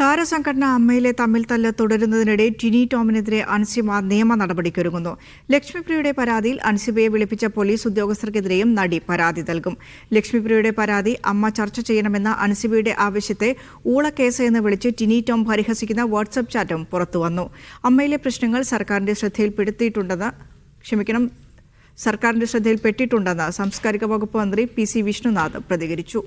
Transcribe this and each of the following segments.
താരസംഘടന അമ്മയിലെ തമ്മിൽ തല്ല് തുടരുന്നതിനിടെ ടിനി ടോമിനെതിരെ അൻസിബ നിയമ നടപടിക്കൊരുങ്ങുന്നു. ലക്ഷ്മിപ്രിയയുടെ പരാതിയിൽ അൻസിബയെ വിളിപ്പിച്ച പോലീസ് ഉദ്യോഗസ്ഥർക്കെതിരെയും നടി പരാതി നൽകും. ലക്ഷ്മിപ്രിയയുടെ പരാതി അമ്മ ചർച്ച ചെയ്യണമെന്ന അൻസിബയുടെ ആവശ്യത്തെ ഊളക്കേസ് എന്ന് വിളിച്ച് ടിനി ടോം പരിഹസിക്കുന്ന വാട്സ്ആപ്പ് ചാറ്റും പുറത്തുവന്നു. അമ്മയിലെ പ്രശ്നങ്ങൾ സർക്കാരിന്റെ ശ്രദ്ധയിൽപ്പെട്ടിട്ടുണ്ടെന്ന് സാംസ്കാരിക വകുപ്പ് മന്ത്രി PC വിഷ്ണുനാഥ് പ്രതികരിച്ചു.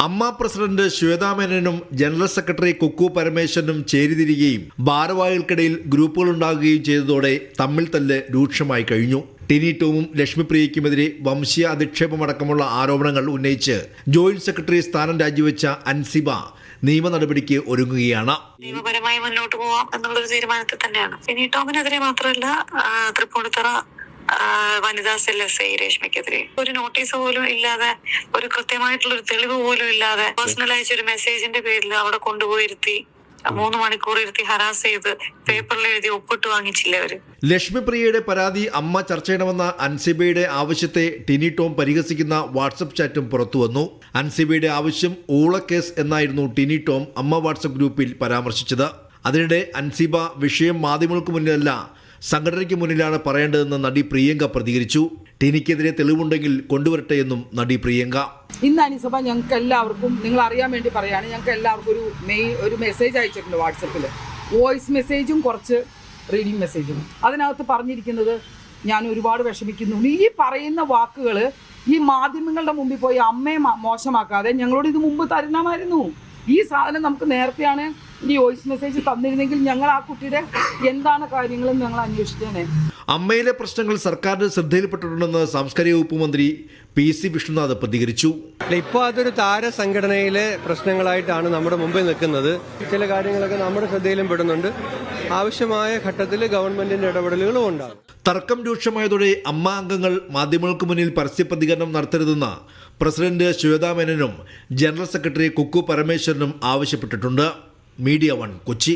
അമ്മ പ്രസിഡന്റ് ശ്വേതാ മേനോനും ജനറൽ സെക്രട്ടറി കുക്കു പരമേശ്വരനും ചേരിതിരികയും ഭാരവാഹികൾക്കിടയിൽ ഗ്രൂപ്പുകളുണ്ടാകുകയും ചെയ്തതോടെ തമ്മിൽ തല്ല് രൂക്ഷമായി കഴിഞ്ഞു. ടിനി ടോമും ലക്ഷ്മിപ്രിയയ്ക്കുമെതിരെ വംശീയ അധിക്ഷേപമടക്കമുള്ള ആരോപണങ്ങൾ ഉന്നയിച്ച് ജോയിന്റ് സെക്രട്ടറി സ്ഥാനം രാജിവെച്ച അൻസിബ നിയമ നടപടിക്ക് ഒരുങ്ങുകയാണ്. നിയമപരമായി മുന്നോട്ട് പോവാം എന്നുള്ളൊരു തീരുമാനത്തിൽ തന്നെയാണ്. ടിനി ടോമിനെതിരെ മാത്രമല്ല, തൃപ്പൂണിത്തറ വനിതാ സെൽ SI രേഷ്മയ്ക്കെതിരെ ഒരു നോട്ടീസ് പോലും ഇല്ലാതെ, ഒരു കൃത്യമായിട്ടുള്ള ഒരു തെളിവ് പോലും ഇല്ലാതെ പേഴ്സണൽ അയച്ച ഒരു മെസ്സേജിന്റെ പേരിൽ അവിടെ കൊണ്ടുപോയിരുത്തി 3 മണിക്കൂർ ഇരുത്തി ഹരാസ് ചെയ്ത് പേപ്പറിൽ എഴുതി ഒപ്പിട്ട് വാങ്ങിച്ചില്ല അവര്. ലക്ഷ്മിപ്രിയയുടെ പരാതി അമ്മ ചർച്ച ചെയ്യണമെന്ന അൻസിബയുടെ ആവശ്യത്തെ ടിനി ടോം പരിഹസിക്കുന്ന വാട്സ്ആപ്പ് ചാറ്റും പുറത്തുവന്നു. അൻസിബയുടെ ആവശ്യം ഊളക്കേസ് എന്നായിരുന്നു ടിനി ടോം അമ്മ വാട്സ്ആപ്പ് ഗ്രൂപ്പിൽ പരാമർശിച്ചത്. അതിനിടെ അൻസിബ വിഷയം മാധ്യമങ്ങൾക്ക് മുന്നിലല്ല സംഘടനയ്ക്ക് മുന്നിലാണ് പറയേണ്ടതെന്ന് നടി പ്രിയങ്ക പ്രതികരിച്ചു. ടിനിക്കെതിരെ തെളിവുണ്ടെങ്കിൽ കൊണ്ടുവരട്ടെ എന്നും നടി പ്രിയങ്ക. ഇന്ന് അൻസിബ ഞങ്ങൾക്ക് എല്ലാവർക്കും, നിങ്ങൾ അറിയാൻ വേണ്ടി പറയാണ്, ഞങ്ങൾക്ക് എല്ലാവർക്കും ഒരു മെസ്സേജ് അയച്ചിട്ടുണ്ട് വാട്സപ്പിൽ. വോയിസ് മെസ്സേജും കുറച്ച് റീഡിംഗ് മെസ്സേജും. അതിനകത്ത് പറഞ്ഞിരിക്കുന്നത്, ഞാൻ ഒരുപാട് വിഷമിക്കുന്നു. ഈ പറയുന്ന വാക്കുകൾ ഈ മാധ്യമങ്ങളുടെ മുമ്പിൽ പോയി അമ്മയെ മോശമാക്കാതെ ഞങ്ങളോട് ഇത് മുമ്പ് തരുന്നമായിരുന്നു. ഈ സാധനം നമുക്ക് നേരത്തെയാണ് ഈ വോയിസ് മെസ്സേജ് തന്നിരുന്നെങ്കിൽ ഞങ്ങൾ ആ കുട്ടിയുടെ എന്താണ് കാര്യങ്ങളെന്ന് ഞങ്ങൾ അന്വേഷിക്കാനേ. അമ്മയിലെ പ്രശ്നങ്ങൾ സർക്കാരിന്റെ ശ്രദ്ധയിൽപ്പെട്ടിട്ടുണ്ടെന്ന് സാംസ്കാരിക വകുപ്പ് മന്ത്രി PC വിഷ്ണുനാഥ് പ്രതികരിച്ചു. ഇപ്പോൾ അതൊരു താരസംഘടനയിലെ പ്രശ്നങ്ങളായിട്ടാണ് നമ്മുടെ മുമ്പിൽ നിൽക്കുന്നത്. ചില കാര്യങ്ങളൊക്കെ നമ്മുടെ ശ്രദ്ധയിലും പെടുന്നുണ്ട്. ആവശ്യമായ ഘട്ടത്തിൽ ഗവൺമെന്റിന്റെ ഇടപെടലുകളും ഉണ്ടാകും. തർക്കം രൂക്ഷമായതോടെ അമ്മ അംഗങ്ങൾ മാധ്യമങ്ങൾക്ക് മുന്നിൽ പരസ്യ പ്രതികരണം നടത്തരുതെന്ന് പ്രസിഡന്റ് ശ്വേതാ മേനോനും ജനറൽ സെക്രട്ടറി കുക്കു പരമേശ്വരനും ആവശ്യപ്പെട്ടിട്ടുണ്ട്. മീഡിയ 1 കൊച്ചി.